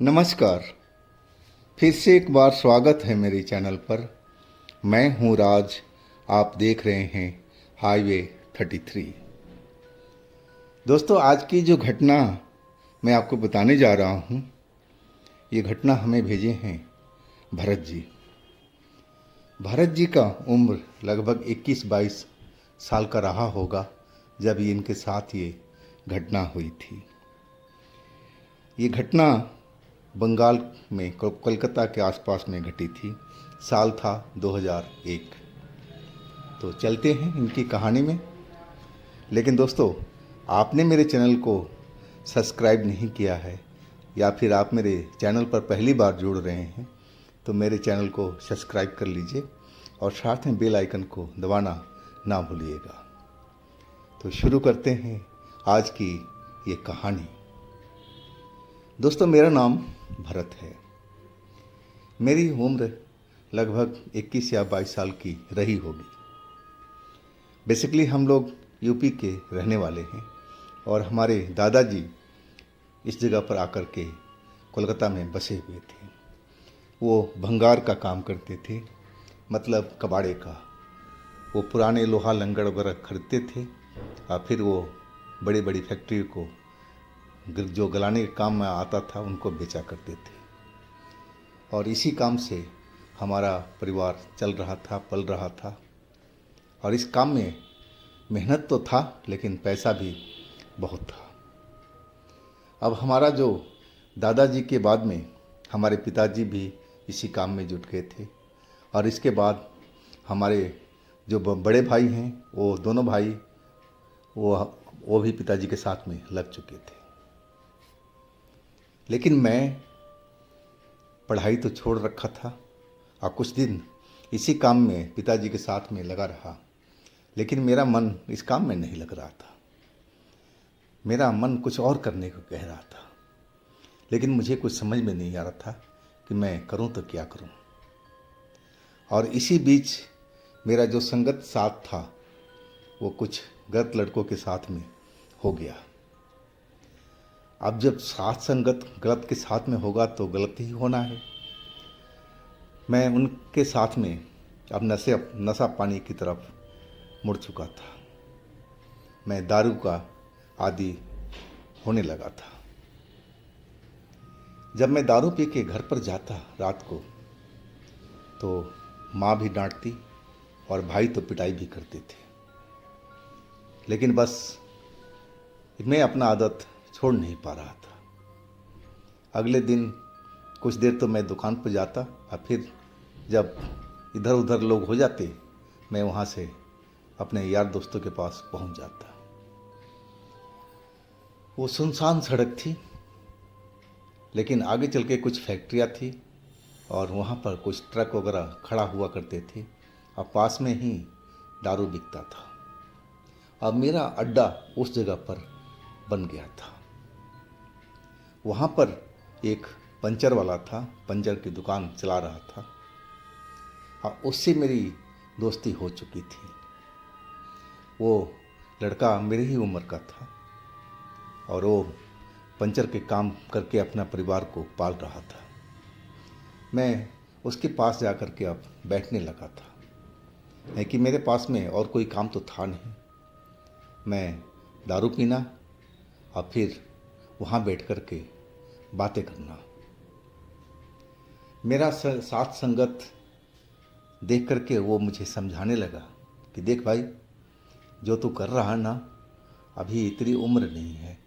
नमस्कार। फिर से एक बार स्वागत है मेरे चैनल पर। मैं हूं राज। आप देख रहे हैं हाईवे 33। दोस्तों, आज की जो घटना मैं आपको बताने जा रहा हूं, ये घटना हमें भेजे हैं भरत जी। भरत जी का उम्र लगभग 21-22 साल का रहा होगा जब ये इनके साथ ये घटना हुई थी। ये घटना बंगाल में कोलकाता के आसपास में घटी थी। साल था 2001। तो चलते हैं इनकी कहानी में। लेकिन दोस्तों, आपने मेरे चैनल को सब्सक्राइब नहीं किया है या फिर आप मेरे चैनल पर पहली बार जुड़ रहे हैं तो मेरे चैनल को सब्सक्राइब कर लीजिए और साथ में बेल आइकन को दबाना ना भूलिएगा। तो शुरू करते हैं आज की ये कहानी। दोस्तों, मेरा नाम भरत है। मेरी उम्र लगभग 21 या 22 साल की रही होगी। बेसिकली हम लोग यूपी के रहने वाले हैं और हमारे दादाजी इस जगह पर आकर के कोलकाता में बसे हुए थे। वो भंगार का काम करते थे, मतलब कबाड़े का। वो पुराने लोहा लंगड़ वगैरह खरीदते थे और फिर वो बड़ी बड़ी फैक्ट्री को जो गलाने के काम में आता था उनको बेचा करते थे। और इसी काम से हमारा परिवार चल रहा था, पल रहा था। और इस काम में मेहनत तो था लेकिन पैसा भी बहुत था। अब हमारा जो दादाजी के बाद में हमारे पिताजी भी इसी काम में जुट गए थे। और इसके बाद हमारे जो बड़े भाई हैं, वो दोनों भाई वो भी पिताजी के साथ में लग चुके थे। लेकिन मैं पढ़ाई तो छोड़ रखा था और कुछ दिन इसी काम में पिताजी के साथ में लगा रहा। लेकिन मेरा मन इस काम में नहीं लग रहा था। मेरा मन कुछ और करने को कह रहा था, लेकिन मुझे कुछ समझ में नहीं आ रहा था कि मैं करूं तो क्या करूं। और इसी बीच मेरा जो संगत साथ था वो कुछ गलत लड़कों के साथ में हो गया। अब जब साथ संगत गलत के साथ में होगा तो गलत ही होना है। मैं उनके साथ में अब नशा पानी की तरफ मुड़ चुका था। मैं दारू का आदी होने लगा था। जब मैं दारू पी के घर पर जाता रात को तो माँ भी डांटती और भाई तो पिटाई भी करते थे। लेकिन बस मैं अपना आदत छोड़ नहीं पा रहा था। अगले दिन कुछ देर तो मैं दुकान पर जाता और फिर जब इधर उधर लोग हो जाते मैं वहाँ से अपने यार दोस्तों के पास पहुँच जाता। वो सुनसान सड़क थी, लेकिन आगे चल के कुछ फैक्ट्रियाँ थी और वहाँ पर कुछ ट्रक वगैरह खड़ा हुआ करते थे और पास में ही दारू बिकता था। अब मेरा अड्डा उस जगह पर बन गया था। वहाँ पर एक पंचर वाला था, पंचर की दुकान चला रहा था और उससे मेरी दोस्ती हो चुकी थी। वो लड़का मेरी ही उम्र का था और वो पंचर के काम करके अपना परिवार को पाल रहा था। मैं उसके पास जा कर के अब बैठने लगा था, है कि मेरे पास में और कोई काम तो था नहीं। मैं दारू पीना और फिर वहाँ बैठ कर के बातें करना। मेरा साथ संगत देख कर के वो मुझे समझाने लगा कि देख भाई, जो तू कर रहा ना, अभी इतनी उम्र नहीं है।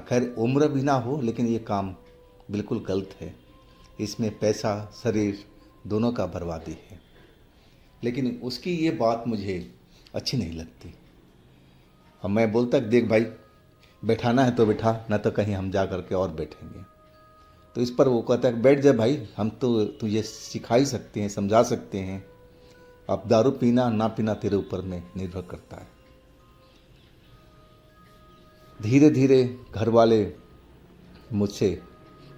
खैर उम्र भी ना हो लेकिन ये काम बिल्कुल गलत है। इसमें पैसा शरीर दोनों का बर्बादी है। लेकिन उसकी ये बात मुझे अच्छी नहीं लगती। अब मैं बोलता देख भाई, बैठाना है तो बैठा, ना तो कहीं हम जा कर के और बैठेंगे। तो इस पर वो कहता है बैठ जा भाई, हम तो तुझे सिखा ही सकते हैं, समझा सकते हैं। अब दारू पीना ना पीना तेरे ऊपर में निर्भर करता है। धीरे धीरे घर वाले मुझसे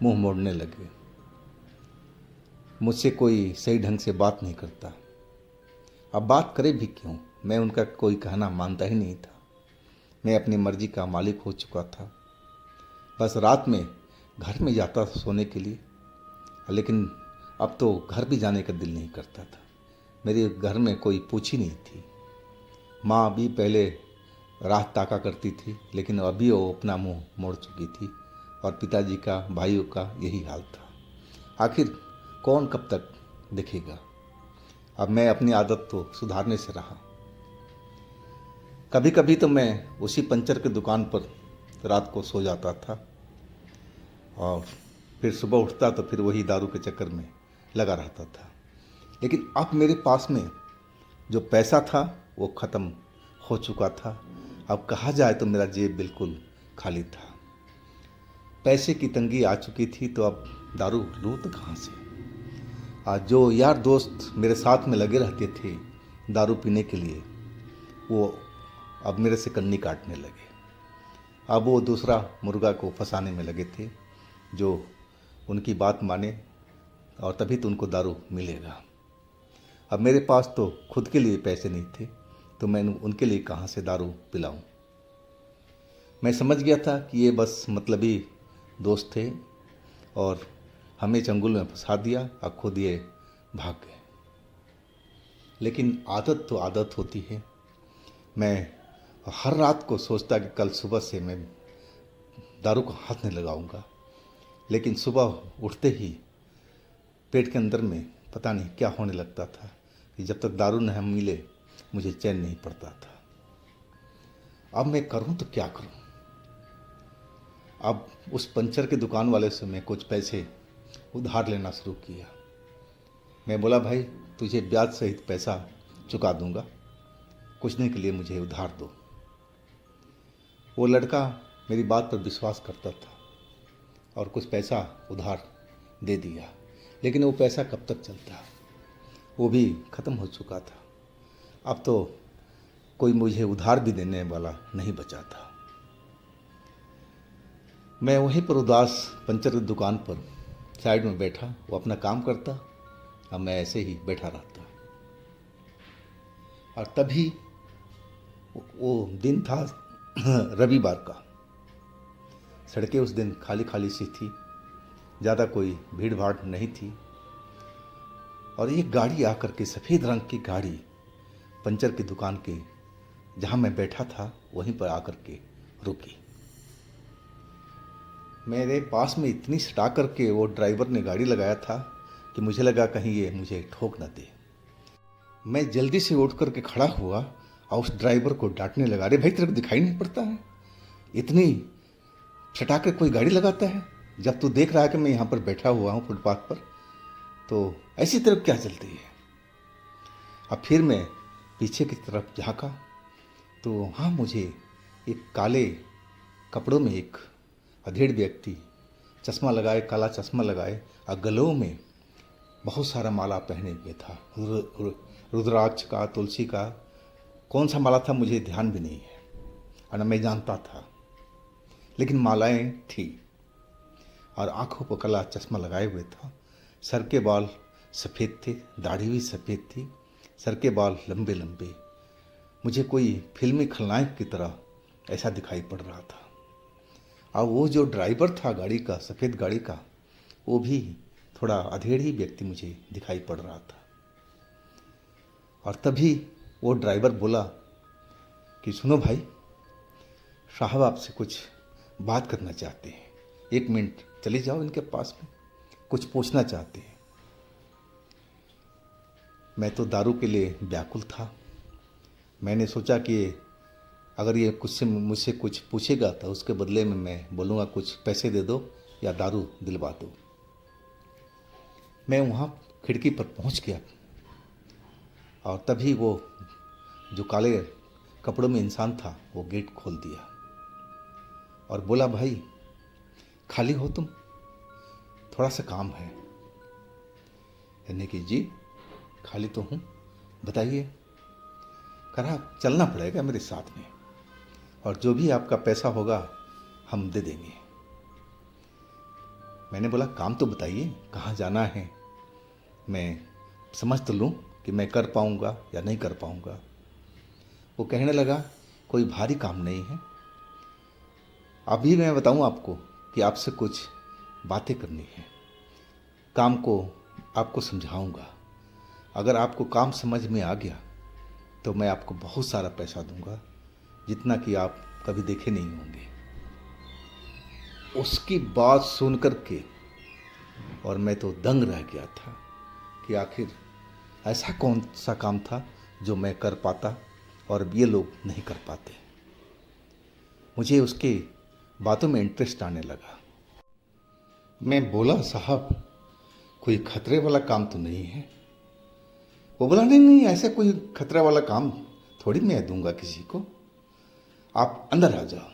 मुंह मोड़ने लगे। मुझसे कोई सही ढंग से बात नहीं करता। अब बात करे भी क्यों, मैं उनका कोई कहना मानता ही नहीं था। मैं अपनी मर्जी का मालिक हो चुका था। बस रात में घर में जाता था सोने के लिए, लेकिन अब तो घर भी जाने का दिल नहीं करता था। मेरे घर में कोई पूछ ही नहीं थी। माँ भी पहले राह ताका करती थी, लेकिन अभी वो अपना मुंह मोड़ चुकी थी, और पिताजी का, भाइयों का यही हाल था। आखिर कौन कब तक देखेगा। अब मैं अपनी आदत तो सुधारने से रहा। कभी कभी तो मैं उसी पंचर की दुकान पर रात को सो जाता था, और फिर सुबह उठता तो फिर वही दारू के चक्कर में लगा रहता था। लेकिन अब मेरे पास में जो पैसा था वो ख़त्म हो चुका था। अब कहा जाए तो मेरा जेब बिल्कुल खाली था। पैसे की तंगी आ चुकी थी, तो अब दारू लूँ तो कहाँ से। आज जो यार दोस्त मेरे साथ में लगे रहते थे दारू पीने के लिए, वो अब मेरे से कन्नी काटने लगे। अब वो दूसरा मुर्गा को फंसाने में लगे थे, जो उनकी बात माने और तभी तो उनको दारू मिलेगा। अब मेरे पास तो खुद के लिए पैसे नहीं थे, तो मैं उनके लिए कहाँ से दारू पिलाऊं। मैं समझ गया था कि ये बस मतलबी दोस्त थे और हमें चंगुल में फंसा दिया और खुद ये भाग गए। लेकिन आदत तो आदत होती है। मैं हर रात को सोचता कि कल सुबह से मैं दारू को हाथ नहीं लगाऊंगा, लेकिन सुबह उठते ही पेट के अंदर में पता नहीं क्या होने लगता था कि जब तक दारू न मिले मुझे चैन नहीं पड़ता था। अब मैं करूं तो क्या करूं। अब उस पंचर की दुकान वाले से मैं कुछ पैसे उधार लेना शुरू किया। मैं बोला, भाई तुझे ब्याज सहित पैसा चुका दूंगा, कुछ दिन के लिए मुझे उधार दो। वो लड़का मेरी बात पर विश्वास करता था और कुछ पैसा उधार दे दिया, लेकिन वो पैसा कब तक चलता, वो भी ख़त्म हो चुका था। अब तो कोई मुझे उधार भी देने वाला नहीं बचा था। मैं वहीं पर उदास पंचर की दुकान पर साइड में बैठा, वो अपना काम करता, अब मैं ऐसे ही बैठा रहता। और तभी वो दिन था रविवार का। सड़कें उस दिन खाली खाली सी थी, ज़्यादा कोई भीड़ भाड़ नहीं थी, और एक गाड़ी आकर के, सफ़ेद रंग की गाड़ी, पंचर की दुकान के जहाँ मैं बैठा था वहीं पर आकर के रुकी। मेरे पास में इतनी सटा करके वो ड्राइवर ने गाड़ी लगाया था कि मुझे लगा कहीं ये मुझे ठोक न दे। मैं जल्दी से उठ करके खड़ा हुआ और उस ड्राइवर को डांटने लगा, अरे भाई तेरे को दिखाई नहीं पड़ता है, इतनी सटा कर कोई गाड़ी लगाता है, जब तू देख रहा है कि मैं यहाँ पर बैठा हुआ हूँ फुटपाथ पर, तो ऐसी तरफ क्या चलती है। अब फिर मैं पीछे की तरफ झाँका तो वहाँ मुझे एक काले कपड़ों में एक अधेड़ व्यक्ति, चश्मा लगाए, काला चश्मा लगाए, और गलों में बहुत सारा माला पहने हुए था, रुद्राक्ष का, तुलसी का, कौन सा माला था मुझे ध्यान भी नहीं है और न मैं जानता था, लेकिन मालाएं थी। और आंखों पर काला चश्मा लगाए हुए था। सर के बाल सफ़ेद थे, दाढ़ी भी सफ़ेद थी, सर के बाल लंबे लंबे। मुझे कोई फिल्मी खलनायक की तरह ऐसा दिखाई पड़ रहा था। और वो जो ड्राइवर था गाड़ी का, सफ़ेद गाड़ी का, वो भी थोड़ा अधेड़ ही व्यक्ति मुझे दिखाई पड़ रहा था। और तभी वो ड्राइवर बोला कि सुनो भाई, साहब आपसे कुछ बात करना चाहते हैं, 1 मिनट चले जाओ इनके पास में, कुछ पूछना चाहते हैं। मैं तो दारू के लिए व्याकुल था। मैंने सोचा कि अगर ये मुझसे कुछ पूछेगा तो उसके बदले में मैं बोलूँगा कुछ पैसे दे दो या दारू दिलवा दो। मैं वहाँ खिड़की पर पहुँच गया और तभी वो जो काले कपड़ों में इंसान था वो गेट खोल दिया और बोला, भाई खाली हो तुम, थोड़ा सा काम है। यानी कि जी खाली तो हूँ, बताइए। कहा चलना पड़ेगा मेरे साथ में, और जो भी आपका पैसा होगा हम दे देंगे। मैंने बोला काम तो बताइए, कहाँ जाना है, मैं समझ तो लूँ कि मैं कर पाऊँगा या नहीं कर पाऊँगा। वो कहने लगा कोई भारी काम नहीं है, अभी मैं बताऊँ आपको कि आपसे कुछ बातें करनी है, काम को आपको समझाऊंगा। अगर आपको काम समझ में आ गया तो मैं आपको बहुत सारा पैसा दूंगा, जितना कि आप कभी देखे नहीं होंगे। उसकी बात सुन कर के और मैं तो दंग रह गया था कि आखिर ऐसा कौन सा काम था जो मैं कर पाता और ये लोग नहीं कर पाते। मुझे उसके बातों में इंटरेस्ट आने लगा। मैं बोला, साहब कोई खतरे वाला काम तो नहीं है? वो बोला, नहीं नहीं, ऐसा कोई खतरा वाला काम थोड़ी मैं दूंगा किसी को। आप अंदर आ जाओ,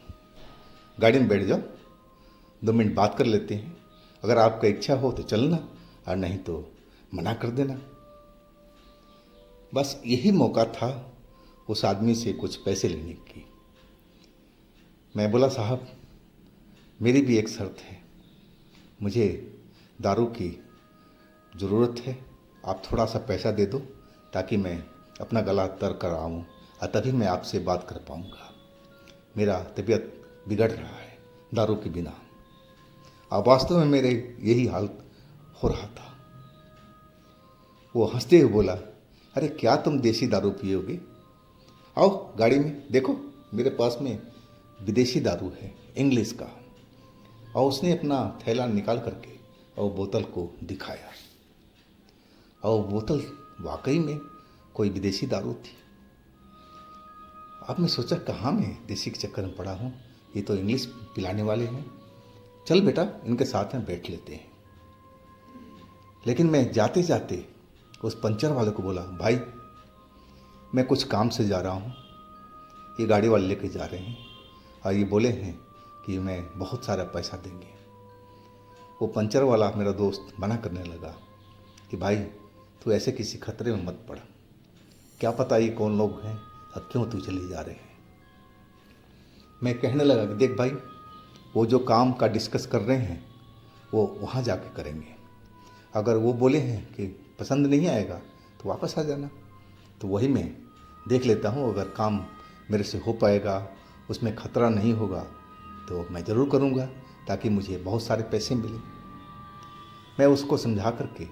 गाड़ी में बैठ जाओ, 2 मिनट बात कर लेते हैं। अगर आपका इच्छा हो तो चलना, और नहीं तो मना कर देना। बस यही मौका था उस आदमी से कुछ पैसे लेने की। मैं बोला, साहब मेरी भी एक शर्त है, मुझे दारू की ज़रूरत है, आप थोड़ा सा पैसा दे दो ताकि मैं अपना गला तर कर आऊँ और तभी मैं आपसे बात कर पाऊँगा। मेरा तबीयत बिगड़ रहा है दारू के बिना। अब वास्तव में मेरे यही हाल हो रहा था। वो हंसते हुए बोला, अरे क्या तुम देसी दारू पियोगे? आओ गाड़ी में, देखो मेरे पास में विदेशी दारू है, इंग्लिश का। और उसने अपना थैला निकाल करके और बोतल को दिखाया, और बोतल वाकई में कोई विदेशी दारू थी। अब मैं सोचा, कहाँ मैं देसी के चक्कर में पड़ा हूँ, ये तो इंग्लिश पिलाने वाले हैं। चल बेटा, इनके साथ में बैठ लेते हैं। लेकिन मैं जाते जाते उस पंचर वाले को बोला, भाई मैं कुछ काम से जा रहा हूँ, ये गाड़ी वाले लेके जा रहे हैं और ये बोले हैं कि मैं बहुत सारा पैसा देंगे। वो पंचर वाला मेरा दोस्त मना करने लगा कि भाई तू ऐसे किसी खतरे में मत पड़, क्या पता ये कौन लोग हैं और क्यों तू चले जा रहे हैं। मैं कहने लगा कि देख भाई, वो जो काम का डिस्कस कर रहे हैं वो वहाँ जाके करेंगे। अगर वो बोले हैं कि पसंद नहीं आएगा तो वापस आ जाना। तो वही मैं देख लेता हूँ, अगर काम मेरे से हो पाएगा, उसमें खतरा नहीं होगा तो मैं ज़रूर करूँगा, ताकि मुझे बहुत सारे पैसे मिले। मैं उसको समझा करके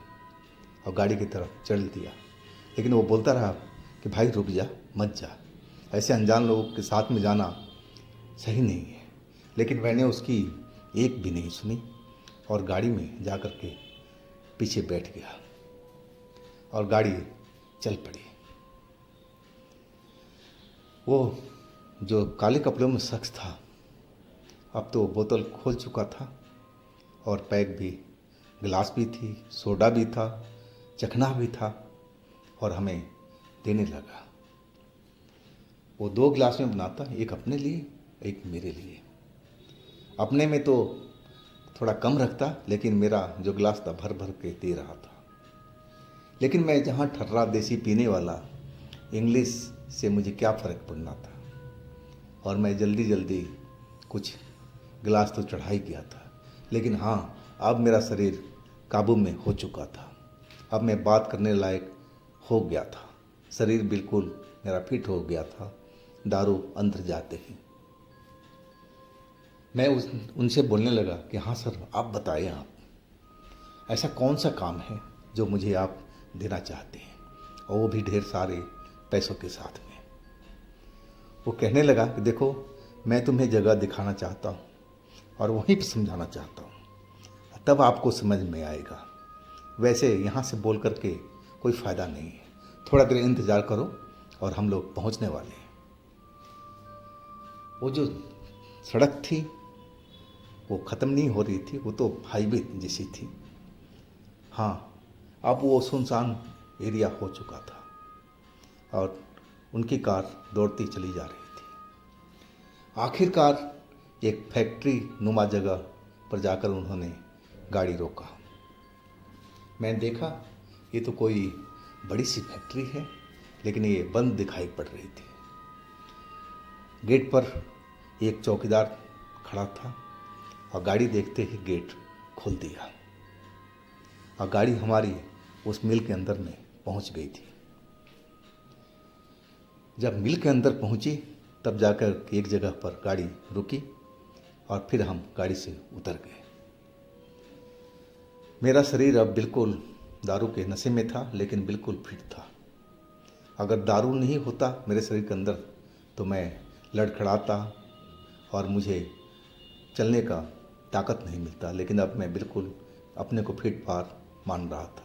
और गाड़ी की तरफ चल दिया। लेकिन वो बोलता रहा कि भाई रुक जा, मत जा, ऐसे अनजान लोगों के साथ में जाना सही नहीं है। लेकिन मैंने उसकी एक भी नहीं सुनी और गाड़ी में जा कर के पीछे बैठ गया और गाड़ी चल पड़ी। वो जो काले कपड़ों में शख्स था अब तो बोतल खोल चुका था और पैक भी, गिलास भी थी, सोडा भी था, चखना भी था और हमें देने लगा। वो 2 गिलास में बनाता, एक अपने लिए एक मेरे लिए। अपने में तो थोड़ा कम रखता, लेकिन मेरा जो गिलास था भर भर के दे रहा था। लेकिन मैं जहाँ ठर्रा देसी पीने वाला, इंग्लिश से मुझे क्या फ़र्क पड़ना था। और मैं जल्दी जल्दी कुछ गिलास तो चढ़ा ही गया था। लेकिन हाँ, अब मेरा शरीर काबू में हो चुका था। अब मैं बात करने लायक हो गया था, शरीर बिल्कुल मेरा फिट हो गया था दारू अंदर जाते ही। मैं उनसे बोलने लगा कि हाँ सर, आप बताएं, आप ऐसा कौन सा काम है जो मुझे आप देना चाहते हैं, और वो भी ढेर सारे पैसों के साथ में। वो कहने लगा कि देखो, मैं तुम्हें जगह दिखाना चाहता हूँ और वहीं पर समझाना चाहता हूँ, तब आपको समझ में आएगा। वैसे यहाँ से बोल करके कोई फ़ायदा नहीं है, थोड़ा देर इंतज़ार करो और हम लोग पहुँचने वाले हैं। वो जो सड़क थी वो ख़त्म नहीं हो रही थी, वो तो हाईवे जैसी थी। हाँ, अब वो सुनसान एरिया हो चुका था और उनकी कार दौड़ती चली जा रही थी। आखिरकार एक फैक्ट्री नुमा जगह पर जाकर उन्होंने गाड़ी रोका। मैंने देखा ये तो कोई बड़ी सी फैक्ट्री है, लेकिन ये बंद दिखाई पड़ रही थी। गेट पर एक चौकीदार खड़ा था और गाड़ी देखते ही गेट खोल दिया और गाड़ी हमारी उस मिल के अंदर में पहुंच गई थी। जब मिल के अंदर पहुंची तब जाकर एक जगह पर गाड़ी रुकी और फिर हम गाड़ी से उतर गए। मेरा शरीर अब बिल्कुल दारू के नशे में था, लेकिन बिल्कुल फिट था। अगर दारू नहीं होता मेरे शरीर के अंदर तो मैं लड़खड़ाता और मुझे चलने का ताकत नहीं मिलता, लेकिन अब मैं बिल्कुल अपने को फिट फार मान रहा था।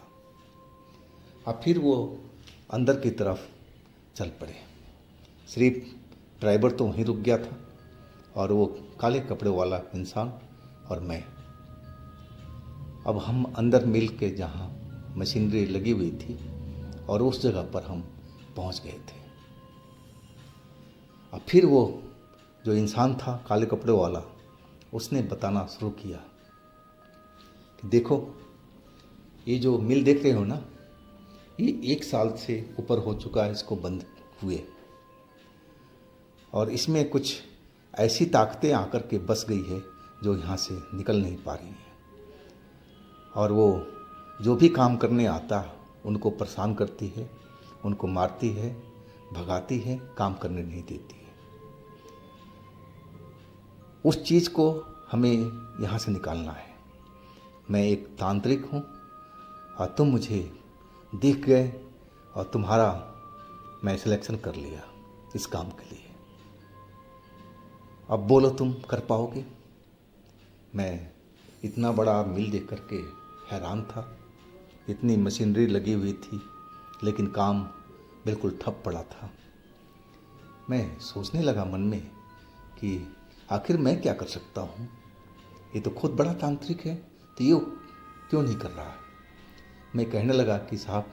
अब फिर वो अंदर की तरफ चल पड़े। सिर्फ ड्राइवर तो वहीं रुक गया था और वो काले कपड़े वाला इंसान और मैं। अब हम अंदर मिल के जहाँ मशीनरी लगी हुई थी और उस जगह पर हम पहुँच गए थे। अब फिर वो जो इंसान था काले कपड़े वाला, उसने बताना शुरू किया कि देखो, ये जो मिल देख रहे हो ना, ये 1 साल से ऊपर हो चुका है इसको बंद हुए, और इसमें कुछ ऐसी ताकतें आकर के बस गई है जो यहाँ से निकल नहीं पा रही हैं, और वो जो भी काम करने आता है उनको परेशान करती है, उनको मारती है, भगाती है, काम करने नहीं देती है। उस चीज़ को हमें यहाँ से निकालना है। मैं एक तांत्रिक हूँ और तुम मुझे दिख गए और तुम्हारा मैं सिलेक्शन कर लिया इस काम के लिए। अब बोलो तुम कर पाओगे? मैं इतना बड़ा मिल देख करके हैरान था। इतनी मशीनरी लगी हुई थी लेकिन काम बिल्कुल ठप पड़ा था। मैं सोचने लगा मन में कि आखिर मैं क्या कर सकता हूँ? ये तो खुद बड़ा तांत्रिक है, तो ये क्यों नहीं कर रहा है? मैं कहने लगा कि साहब,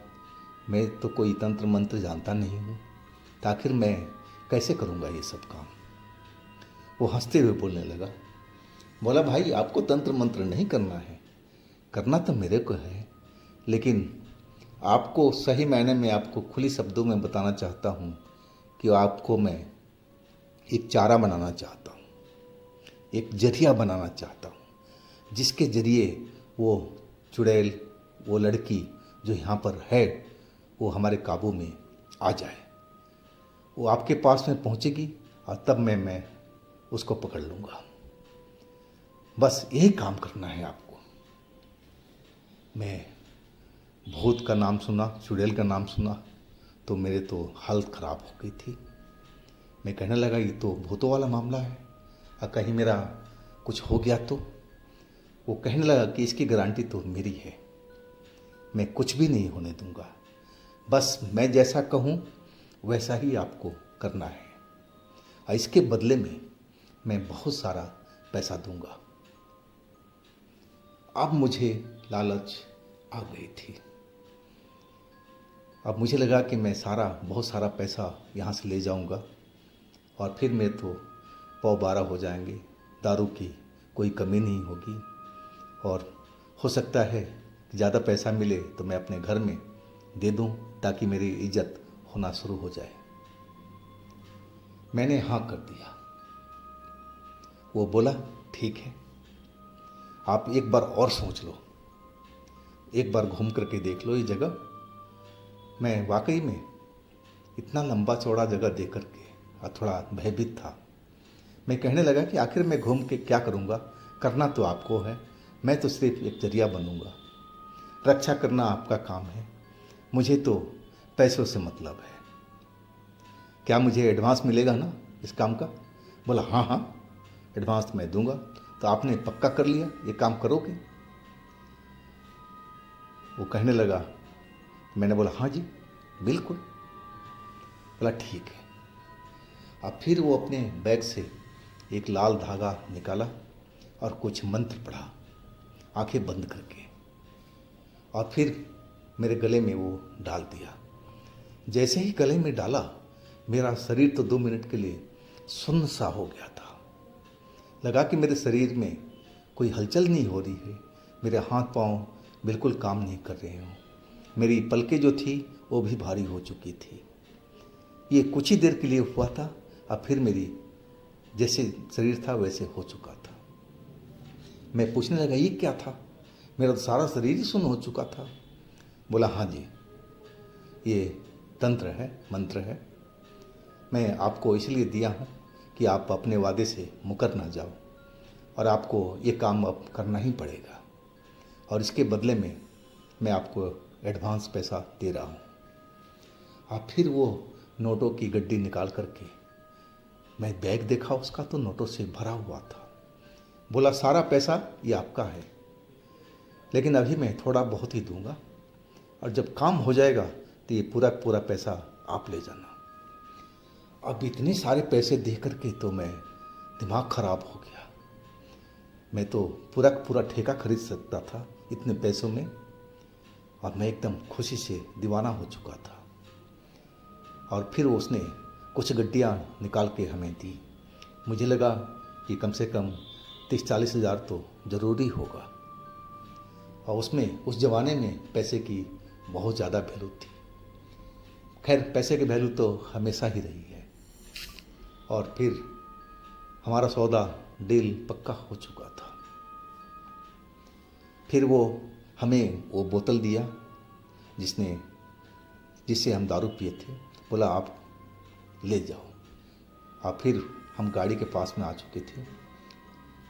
मैं तो कोई तंत्र मंत्र जानता नहीं हूँ, तो आखिर मैं कैसे करूँगा ये सब काम? वो हंसते हुए बोलने लगा, बोला भाई, आपको तंत्र मंत्र नहीं करना है, करना तो मेरे को है, लेकिन आपको सही मायने में आपको खुली शब्दों में बताना चाहता हूँ कि आपको मैं एक चारा बनाना चाहता हूँ, एक जरिया बनाना चाहता हूँ, जिसके जरिए वो चुड़ैल, वो लड़की जो यहाँ पर है, वो हमारे काबू में आ जाए। वो आपके पास में पहुँचेगी और तब मैं उसको पकड़ लूँगा। बस यही काम करना है आपको। मैं भूत का नाम सुना, चुड़ैल का नाम सुना तो मेरे तो हालत ख़राब हो गई थी। मैं कहने लगा, ये तो भूतों वाला मामला है, और कहीं मेरा कुछ हो गया तो? वो कहने लगा कि इसकी गारंटी तो मेरी है, मैं कुछ भी नहीं होने दूंगा, बस मैं जैसा कहूँ वैसा ही आपको करना है, और इसके बदले में मैं बहुत सारा पैसा दूंगा। अब मुझे लालच आ गई थी। अब मुझे लगा कि मैं बहुत सारा पैसा यहाँ से ले जाऊंगा और फिर मेरे तो 12 हो जाएंगे, दारू की कोई कमी नहीं होगी, और हो सकता है कि ज़्यादा पैसा मिले तो मैं अपने घर में दे दूं ताकि मेरी इज्जत होना शुरू हो जाए। मैंने हाँ कर दिया। वो बोला, ठीक है, आप एक बार और सोच लो, एक बार घूम करके देख लो ये जगह। मैं वाकई में इतना लंबा चौड़ा जगह देख करके और थोड़ा भयभीत था। मैं कहने लगा कि आखिर मैं घूम के क्या करूँगा, करना तो आपको है, मैं तो सिर्फ एक जरिया बनूँगा, रक्षा करना आपका काम है, मुझे तो पैसों से मतलब है। क्या मुझे एडवांस मिलेगा ना इस काम का? बोला, हाँ हाँ, एडवांस मैं दूंगा। तो आपने पक्का कर लिया, ये काम करोगे? वो कहने लगा, मैंने बोला, हाँ जी बिल्कुल। बोला, ठीक है। अब फिर वो अपने बैग से एक लाल धागा निकाला और कुछ मंत्र पढ़ा आंखें बंद करके, और फिर मेरे गले में वो डाल दिया। जैसे ही गले में डाला, मेरा शरीर तो 2 मिनट के लिए सुन्न सा हो गया था। लगा कि मेरे शरीर में कोई हलचल नहीं हो रही है, मेरे हाथ पांव बिल्कुल काम नहीं कर रहे हों, मेरी पलकें जो थी वो भी भारी हो चुकी थी। ये कुछ ही देर के लिए हुआ था, अब फिर मेरी जैसे शरीर था वैसे हो चुका था। मैं पूछने लगा, ये क्या था? मेरा तो सारा शरीर ही सुन्न हो चुका था। बोला, हाँ जी, ये तंत्र है, मंत्र है, मैं आपको इसलिए दिया हूँ कि आप अपने वादे से मुकर ना जाओ, और आपको ये काम अब करना ही पड़ेगा। और इसके बदले में मैं आपको एडवांस पैसा दे रहा हूँ। आप फिर वो नोटों की गड्डी निकाल करके, मैं बैग देखा उसका तो नोटों से भरा हुआ था। बोला सारा पैसा ये आपका है, लेकिन अभी मैं थोड़ा बहुत ही दूंगा, और जब काम हो जाएगा तो ये पूरा पूरा पैसा आप ले जाना। अब इतने सारे पैसे दे करके तो मैं दिमाग खराब हो गया। मैं तो पूरा का पूरा ठेका खरीद सकता था इतने पैसों में, और मैं एकदम खुशी से दीवाना हो चुका था। और फिर उसने कुछ गड्डियाँ निकाल के हमें दी। मुझे लगा कि कम से कम 30-40 हज़ार तो ज़रूरी होगा, और उसमें उस ज़माने में पैसे की बहुत ज़्यादा वैल्यू थी। खैर, पैसे की वैल्यू तो हमेशा ही रही है। और फिर हमारा सौदा डील पक्का हो चुका था। फिर वो हमें वो बोतल दिया जिससे हम दारू पिए थे। बोला आप ले जाओ। और फिर हम गाड़ी के पास में आ चुके थे।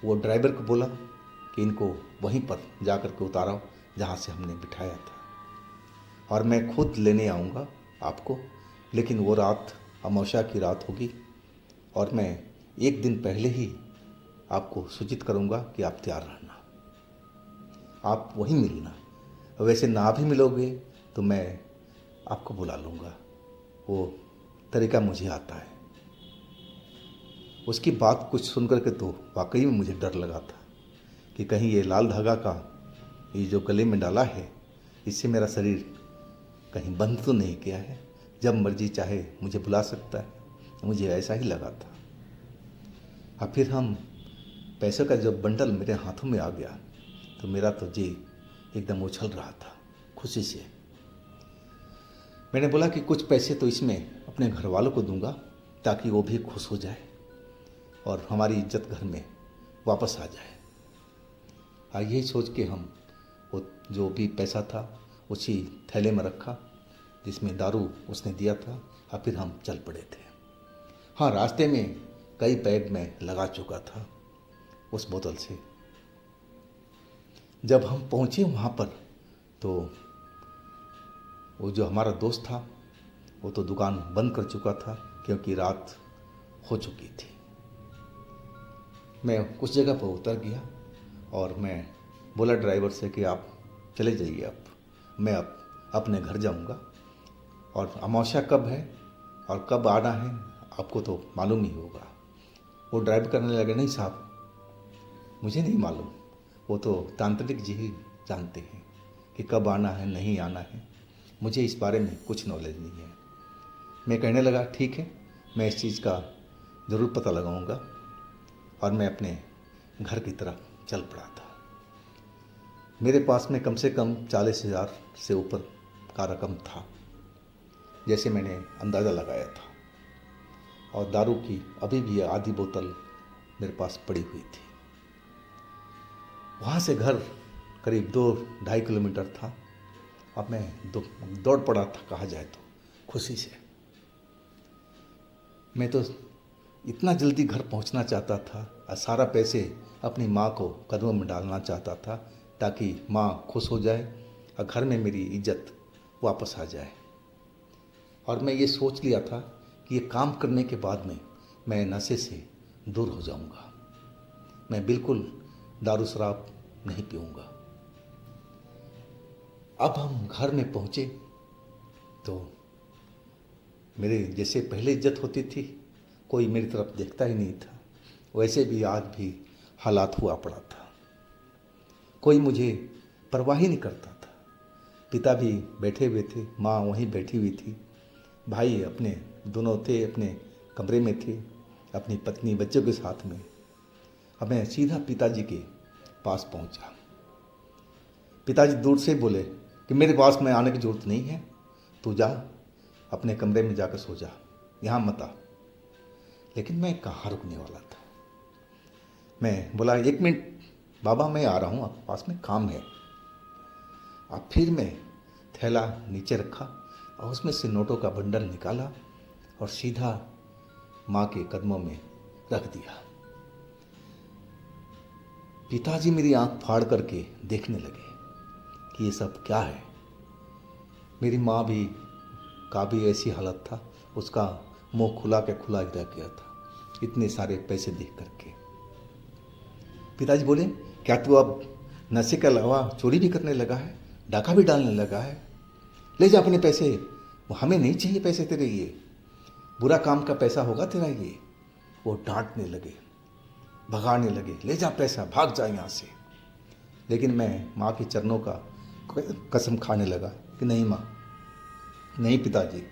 वो ड्राइवर को बोला कि इनको वहीं पर जा कर के उतारो जहाँ से हमने बिठाया था, और मैं खुद लेने आऊँगा आपको। लेकिन वो रात अमावस्या की रात होगी, और मैं एक दिन पहले ही आपको सूचित करूँगा कि आप तैयार रहना, आप वहीं मिलना। वैसे ना भी मिलोगे तो मैं आपको बुला लूँगा, वो तरीका मुझे आता है। उसकी बात कुछ सुन कर के तो वाकई में मुझे डर लगा था कि कहीं ये लाल धागा का ये जो गले में डाला है, इससे मेरा शरीर कहीं बंद तो नहीं किया है, जब मर्जी चाहे मुझे बुला सकता है। मुझे ऐसा ही लगा था। और फिर हम पैसों का जब बंडल मेरे हाथों में आ गया तो मेरा तो जी एकदम उछल रहा था खुशी से। मैंने बोला कि कुछ पैसे तो इसमें अपने घर वालों को दूंगा ताकि वो भी खुश हो जाए और हमारी इज्जत घर में वापस आ जाए। और यही सोच के हम वो जो भी पैसा था उसी थैले में रखा जिसमें दारू उसने दिया था, और फिर हम चल पड़े थे। हाँ, रास्ते में कई पैग मैं लगा चुका था उस बोतल से। जब हम पहुँचे वहाँ पर तो वो जो हमारा दोस्त था वो तो दुकान बंद कर चुका था क्योंकि रात हो चुकी थी। मैं कुछ जगह पर उतर गया और मैं बोला ड्राइवर से कि आप चले जाइए, मैं अब अपने घर जाऊंगा, और अमावस्या कब है और कब आना है आपको तो मालूम ही होगा। वो ड्राइव करने लगे, नहीं साहब मुझे नहीं मालूम, वो तो तांत्रिक जी ही जानते हैं कि कब आना है नहीं आना है, मुझे इस बारे में कुछ नॉलेज नहीं है। मैं कहने लगा ठीक है, मैं इस चीज़ का ज़रूर पता लगाऊंगा, और मैं अपने घर की तरफ चल पड़ा था। मेरे पास में कम से कम 40,000 से ऊपर का रकम था जैसे मैंने अंदाज़ा लगाया था, और दारू की अभी भी आधी बोतल मेरे पास पड़ी हुई थी। वहाँ से घर करीब 2-2.5 किलोमीटर था। अब मैं दौड़ पड़ा था कहा जाए तो खुशी से। मैं तो इतना जल्दी घर पहुंचना चाहता था और सारा पैसे अपनी माँ को कदमों में डालना चाहता था ताकि माँ खुश हो जाए और घर में मेरी इज्जत वापस आ जाए। और मैं ये सोच लिया था कि ये काम करने के बाद में मैं नशे से दूर हो जाऊंगा, मैं बिल्कुल दारू शराब नहीं पीऊँगा। अब हम घर में पहुँचे तो मेरे जैसे पहले इज्जत होती थी, कोई मेरी तरफ देखता ही नहीं था, वैसे भी आज भी हालात हुआ पड़ा था। कोई मुझे परवाह ही नहीं करता था। पिता भी बैठे हुए थे, माँ वहीं बैठी हुई थी, भाई अपने दोनों थे अपने कमरे में थे अपनी पत्नी बच्चों के साथ में। अब मैं सीधा पिताजी के पास पहुंचा। पिताजी दूर से बोले कि मेरे पास में आने की ज़रूरत नहीं है, तू जा अपने कमरे में जाकर सो जा, यहाँ मत आ। लेकिन मैं कहाँ रुकने वाला था। मैं बोला 1 मिनट बाबा मैं आ रहा हूँ, आपके पास में काम है। अब फिर मैं थैला नीचे रखा और उसमें से नोटों का बंडल निकाला और सीधा माँ के कदमों में रख दिया। पिताजी मेरी आंख फाड़ करके देखने लगे। कि ये सब क्या है। मेरी माँ भी का भी ऐसी हालत था, उसका मुंह खुला के खुला ही रह गया था इतने सारे पैसे देख करके। पिताजी बोले, क्या तू अब नशे के अलावा चोरी भी करने लगा है, डाका भी डालने लगा है? ले जा अपने पैसे, वो हमें नहीं चाहिए पैसे तेरे, ये बुरा काम का पैसा होगा तेरा ये। वो डांटने लगे, भगाने लगे, ले जा पैसा, भाग जा यहाँ से। लेकिन मैं माँ के चरणों का कसम खाने लगा कि नहीं माँ, नहीं पिताजी,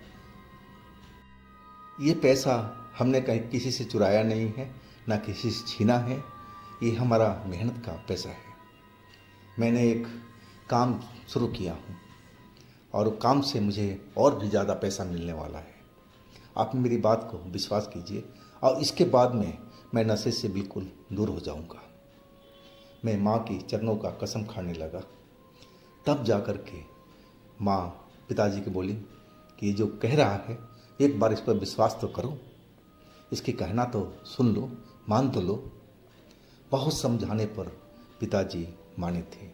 ये पैसा हमने कहीं किसी से चुराया नहीं है, ना किसी से छीना है, ये हमारा मेहनत का पैसा है। मैंने एक काम शुरू किया हूँ और काम से मुझे और भी ज़्यादा पैसा मिलने वाला है। आप मेरी बात को विश्वास कीजिए और इसके बाद में मैं नशे से बिल्कुल दूर हो जाऊँगा। मैं माँ की चरणों का कसम खाने लगा। तब जा कर के माँ पिताजी को बोली कि ये जो कह रहा है एक बार इस पर विश्वास तो करो, इसकी कहना तो सुन लो, मान तो लो। बहुत समझाने पर पिताजी माने थे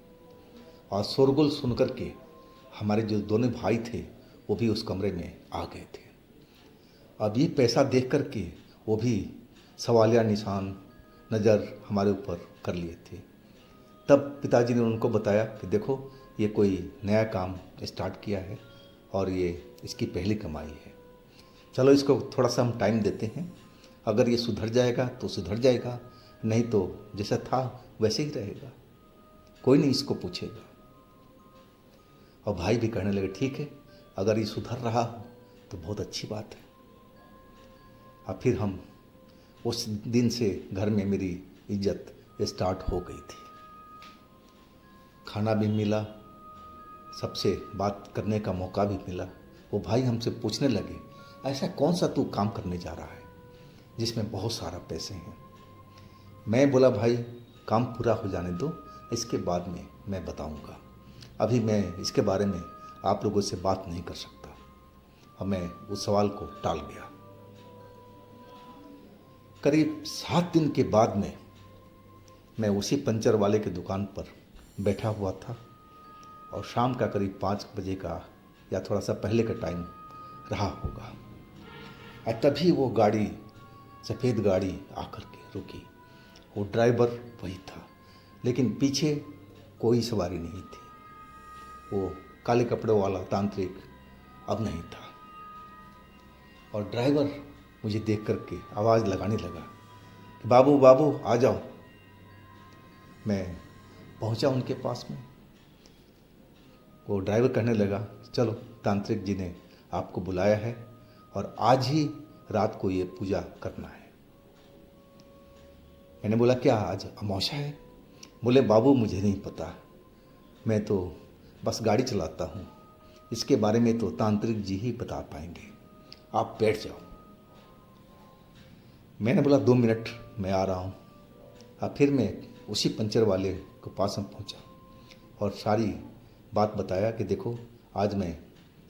और शोरगुल सुन कर के हमारे जो दोनों भाई थे वो भी उस कमरे में आ गए थे। अब ये पैसा देख कर के वो भी सवालिया निशान नज़र हमारे ऊपर कर लिए थे। तब पिताजी ने उनको बताया कि देखो, ये कोई नया काम स्टार्ट किया है और ये इसकी पहली कमाई है, चलो इसको थोड़ा सा हम टाइम देते हैं, अगर ये सुधर जाएगा तो सुधर जाएगा, नहीं तो जैसा था वैसे ही रहेगा, कोई नहीं इसको पूछेगा। और भाई भी कहने लगे ठीक है, अगर ये सुधर रहा हो तो बहुत अच्छी बात है। और फिर हम उस दिन से घर में मेरी इज्जत स्टार्ट हो गई थी। खाना भी मिला, सबसे बात करने का मौका भी मिला। वो भाई हमसे पूछने लगे, ऐसा कौन सा तू काम करने जा रहा है जिसमें बहुत सारा पैसे हैं? मैं बोला, भाई काम पूरा हो जाने दो, इसके बाद में मैं बताऊंगा, अभी मैं इसके बारे में आप लोगों से बात नहीं कर सकता। और मैं उस सवाल को टाल गया। करीब 7 दिन के बाद में मैं उसी पंचर वाले की दुकान पर बैठा हुआ था और शाम का करीब 5 बजे का या थोड़ा सा पहले का टाइम रहा होगा। और तभी वो गाड़ी, सफ़ेद गाड़ी आकर के रुकी। वो ड्राइवर वही था, लेकिन पीछे कोई सवारी नहीं थी। वो काले कपड़ों वाला तांत्रिक अब नहीं था। और ड्राइवर मुझे देख कर के आवाज़ लगाने लगा कि बाबू बाबू आ जाओ। मैं पहुंचा उनके पास में। वो ड्राइवर कहने लगा, चलो तांत्रिक जी ने आपको बुलाया है और आज ही रात को ये पूजा करना है। मैंने बोला, क्या आज अमावस्या है? बोले, बाबू मुझे नहीं पता, मैं तो बस गाड़ी चलाता हूँ, इसके बारे में तो तांत्रिक जी ही बता पाएंगे, आप बैठ जाओ। मैंने बोला 2 मिनट मैं आ रहा हूँ। और फिर मैं उसी पंचर वाले के पास में पहुँचा और सारी बात बताया कि देखो, आज मैं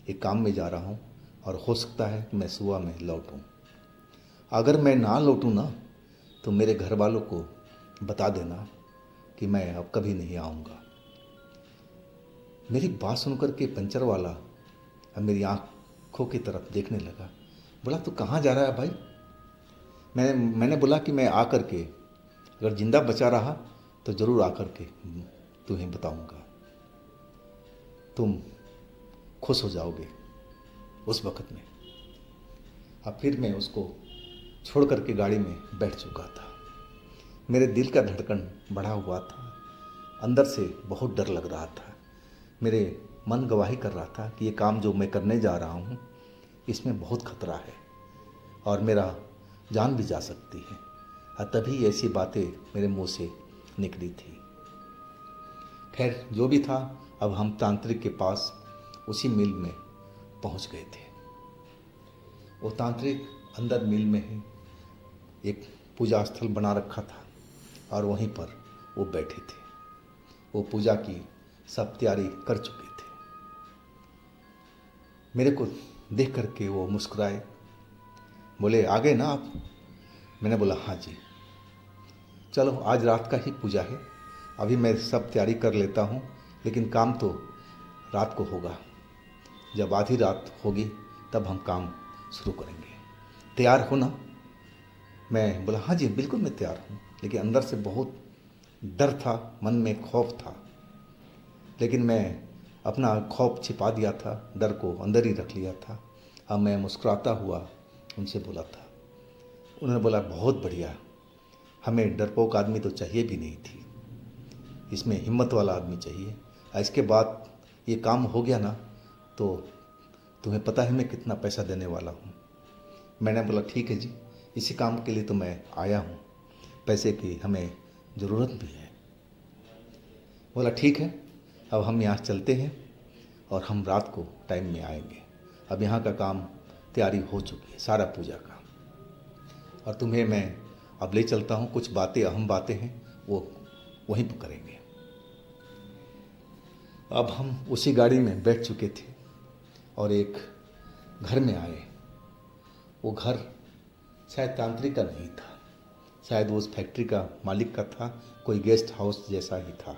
एक काम में जा रहा हूँ और हो सकता है कि मैं सुबह में लौटूँ। अगर मैं ना लौटूँ ना तो मेरे घर वालों को बता देना कि मैं अब कभी नहीं आऊँगा। मेरी बात सुनकर के पंचर वाला अब मेरी आँखों की तरफ देखने लगा। बोला, तू कहाँ जा रहा है भाई? मैंने बोला कि मैं आकर के अगर जिंदा बचा रहा तो ज़रूर आकर के तुम्हें बताऊंगा, तुम खुश हो जाओगे उस वक़्त में। अब फिर मैं उसको छोड़ करके गाड़ी में बैठ चुका था। मेरे दिल का धड़कन बढ़ा हुआ था, अंदर से बहुत डर लग रहा था। मेरे मन गवाही कर रहा था कि ये काम जो मैं करने जा रहा हूँ इसमें बहुत खतरा है और मेरा जान भी जा सकती है। और तभी ऐसी बातें मेरे मुंह से निकली थी। खैर जो भी था, अब हम तांत्रिक के पास उसी मिल में पहुंच गए थे। वो तांत्रिक अंदर मिल में ही एक पूजा स्थल बना रखा था और वहीं पर वो बैठे थे। वो पूजा की सब तैयारी कर चुके थे। मेरे को देख करके वो मुस्कुराए, बोले, आ गए ना आप? मैंने बोला, हाँ जी। चलो आज रात का ही पूजा है, अभी मैं सब तैयारी कर लेता हूँ, लेकिन काम तो रात को होगा। जब आधी रात होगी तब हम काम शुरू करेंगे। तैयार हो ना? मैं बोला हाँ जी बिल्कुल मैं तैयार हूँ, लेकिन अंदर से बहुत डर था, मन में खौफ था। लेकिन मैं अपना खौफ छिपा दिया था, डर को अंदर ही रख लिया था। अब मैं मुस्कुराता हुआ उनसे बोला था। उन्होंने बोला बहुत बढ़िया, हमें डरपोक आदमी तो चाहिए भी नहीं थी, इसमें हिम्मत वाला आदमी चाहिए। इसके बाद ये काम हो गया ना तो तुम्हें पता है मैं कितना पैसा देने वाला हूँ। मैंने बोला ठीक है जी, इसी काम के लिए तो मैं आया हूँ, पैसे की हमें ज़रूरत भी है। बोला ठीक है, अब हम यहाँ चलते हैं और हम रात को टाइम में आएंगे। अब यहाँ का काम तैयारी हो चुकी है, सारा पूजा का, और तुम्हें मैं अब ले चलता हूँ। कुछ बातें अहम बातें हैं वो वहीं पर करेंगे। अब हम उसी गाड़ी में बैठ चुके थे और एक घर में आए। वो घर शायद तांत्रिक का नहीं था, शायद वो उस फैक्ट्री का मालिक का था, कोई गेस्ट हाउस जैसा ही था।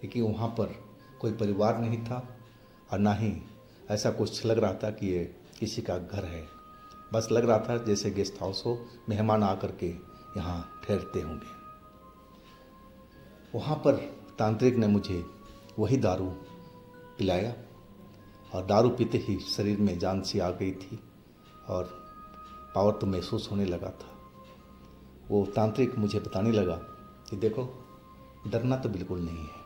क्योंकि वहाँ पर कोई परिवार नहीं था और ना ही ऐसा कुछ लग रहा था कि ये किसी का घर है। बस लग रहा था जैसे गेस्ट हाउस हो, मेहमान आकर के यहाँ ठहरते होंगे। वहाँ पर तांत्रिक ने मुझे वही दारू पिलाया और दारू पीते ही शरीर में जान सी आ गई थी और पावर तो महसूस होने लगा था। वो तांत्रिक मुझे बताने लगा कि देखो डरना तो बिल्कुल नहीं है,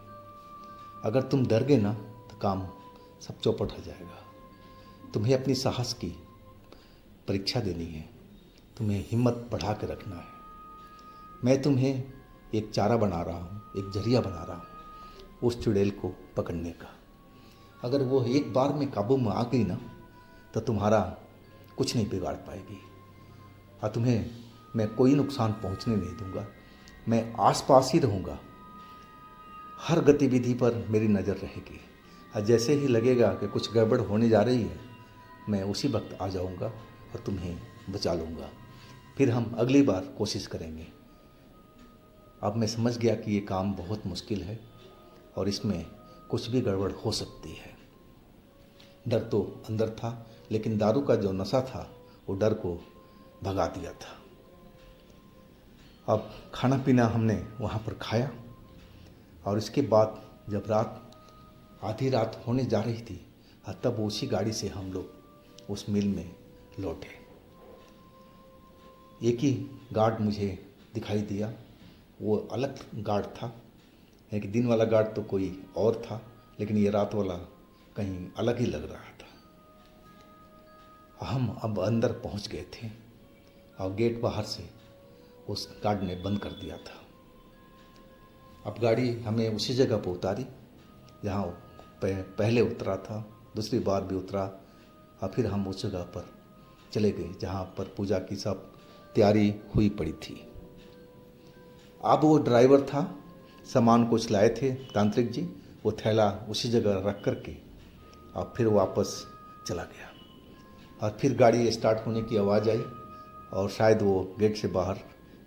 अगर तुम डर गए ना तो काम सब चौपट हो जाएगा। तुम्हें अपनी साहस की परीक्षा देनी है, तुम्हें हिम्मत बढ़ा के रखना है। मैं तुम्हें एक चारा बना रहा हूँ, एक जरिया बना रहा हूँ उस चुड़ैल को पकड़ने का। अगर वो एक बार में काबू में आ गई ना तो तुम्हारा कुछ नहीं बिगाड़ पाएगी और तुम्हें मैं कोई नुकसान पहुँचने नहीं दूंगा। मैं आसपास ही रहूँगा, हर गतिविधि पर मेरी नज़र रहेगी और जैसे ही लगेगा कि कुछ गड़बड़ होने जा रही है मैं उसी वक्त आ जाऊँगा और तुम्हें बचा लूँगा। फिर हम अगली बार कोशिश करेंगे। अब मैं समझ गया कि ये काम बहुत मुश्किल है और इसमें कुछ भी गड़बड़ हो सकती है। डर तो अंदर था, लेकिन दारू का जो नशा था वो डर को भगा दिया था। अब खाना पीना हमने वहाँ पर खाया और इसके बाद जब आधी रात होने जा रही थी तब उसी गाड़ी से हम लोग उस मिल में लौटे। एक ही गार्ड मुझे दिखाई दिया, वो अलग गार्ड था। एक दिन वाला गार्ड तो कोई और था, लेकिन ये रात वाला कहीं अलग ही लग रहा था। हम अब अंदर पहुंच गए थे और गेट बाहर से उस गार्ड ने बंद कर दिया था। अब गाड़ी हमें उसी जगह पर उतारी जहाँ पहले उतरा था, दूसरी बार भी उतरा और फिर हम उस जगह पर चले गए जहाँ पर पूजा की सब तैयारी हुई पड़ी थी। अब वो ड्राइवर था, सामान कुछ लाए थे तांत्रिक जी, वो थैला उसी जगह रख कर के और फिर वापस चला गया। और फिर गाड़ी स्टार्ट होने की आवाज़ आई और शायद वो गेट से बाहर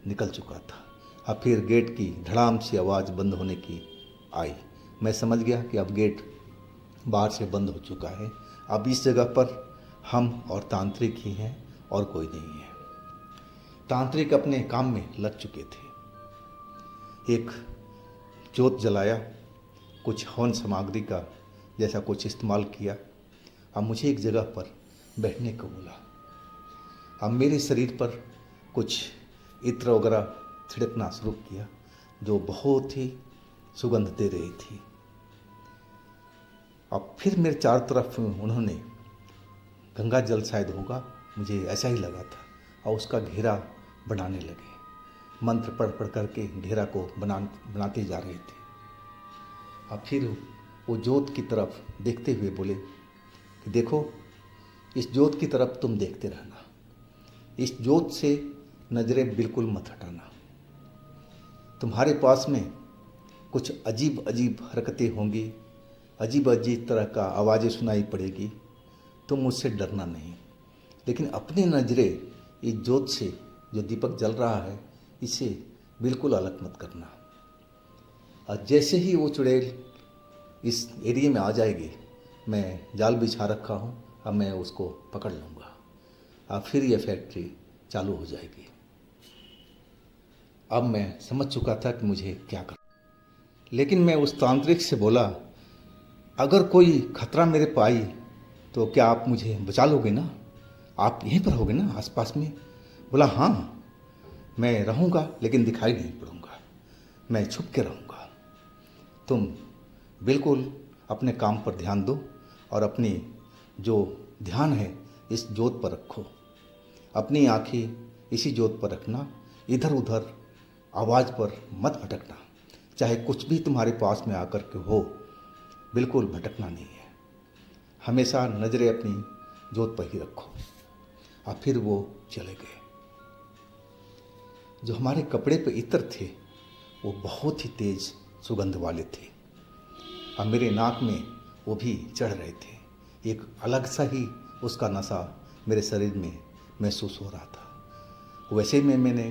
निकल चुका था। और फिर गेट की धड़ाम सी आवाज़ बंद होने की आई। मैं समझ गया कि अब गेट बाहर से बंद हो चुका है। अब इस जगह पर हम और तांत्रिक ही हैं और कोई नहीं है। तांत्रिक अपने काम में लग चुके थे। एक जोत जलाया, कुछ हवन सामग्री का जैसा कुछ इस्तेमाल किया। अब मुझे एक जगह पर बैठने को बोला। अब मेरे शरीर पर कुछ इत्र वगैरह छिड़कना शुरू किया जो बहुत ही सुगंध दे रही थी। अब फिर मेरे चारों तरफ उन्होंने गंगा जल शायद होगा, मुझे ऐसा ही लगा था, और उसका घेरा बनाने लगे। मंत्र पढ़ पढ़ करके घेरा को बनाते जा रहे थे। अब फिर वो जोत की तरफ देखते हुए बोले कि देखो इस जोत की तरफ तुम देखते रहना, इस जोत से नज़रें बिल्कुल मत हटाना। तुम्हारे पास में कुछ अजीब अजीब हरकतें होंगी, अजीब अजीब तरह का आवाज़ें सुनाई पड़ेगी, तुम मुझसे डरना नहीं, लेकिन अपनी नज़रें इस जोत से जो दीपक जल रहा है इसे बिल्कुल अलग मत करना। और जैसे ही वो चुड़ैल इस एरिया में आ जाएगी, मैं जाल बिछा रखा हूँ, अब मैं उसको पकड़ लूँगा, अब फिर ये फैक्ट्री चालू हो जाएगी। अब मैं समझ चुका था कि मुझे क्या करना। लेकिन मैं उस तांत्रिक से बोला, अगर कोई खतरा मेरे पे आई तो क्या आप मुझे बचा लोगे ना? आप यहीं पर होगे ना आसपास में? बोला, हाँ मैं रहूँगा, लेकिन दिखाई नहीं पड़ूँगा, मैं छुप के रहूँगा। तुम बिल्कुल अपने काम पर ध्यान दो और अपनी जो ध्यान है इस जोत पर रखो, अपनी आँखें इसी जोत पर रखना, इधर उधर आवाज़ पर मत भटकना, चाहे कुछ भी तुम्हारे पास में आकर के हो, बिल्कुल भटकना नहीं है। हमेशा नज़रें अपनी जोत पर ही रखो। और फिर वो चले गए। जो हमारे कपड़े पे इत्र थे वो बहुत ही तेज सुगंध वाले थे और मेरे नाक में वो भी चढ़ रहे थे। एक अलग सा ही उसका नशा मेरे शरीर में महसूस हो रहा था। वैसे में मैंने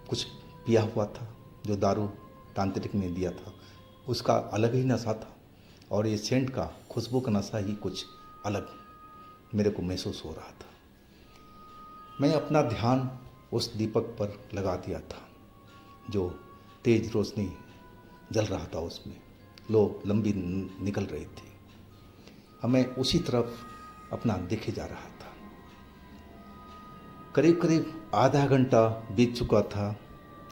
कुछ पिया हुआ था, जो दारू तांत्रिक ने दिया था, उसका अलग ही नशा था और ये सेंट का खुशबू का नशा ही कुछ अलग मेरे को महसूस हो रहा था। मैं अपना ध्यान उस दीपक पर लगा दिया था, जो तेज रोशनी जल रहा था, उसमें लो लंबी निकल रही थी। अब मैं उसी तरफ अपना देखे जा रहा था। करीब करीब आधा घंटा बीत चुका था,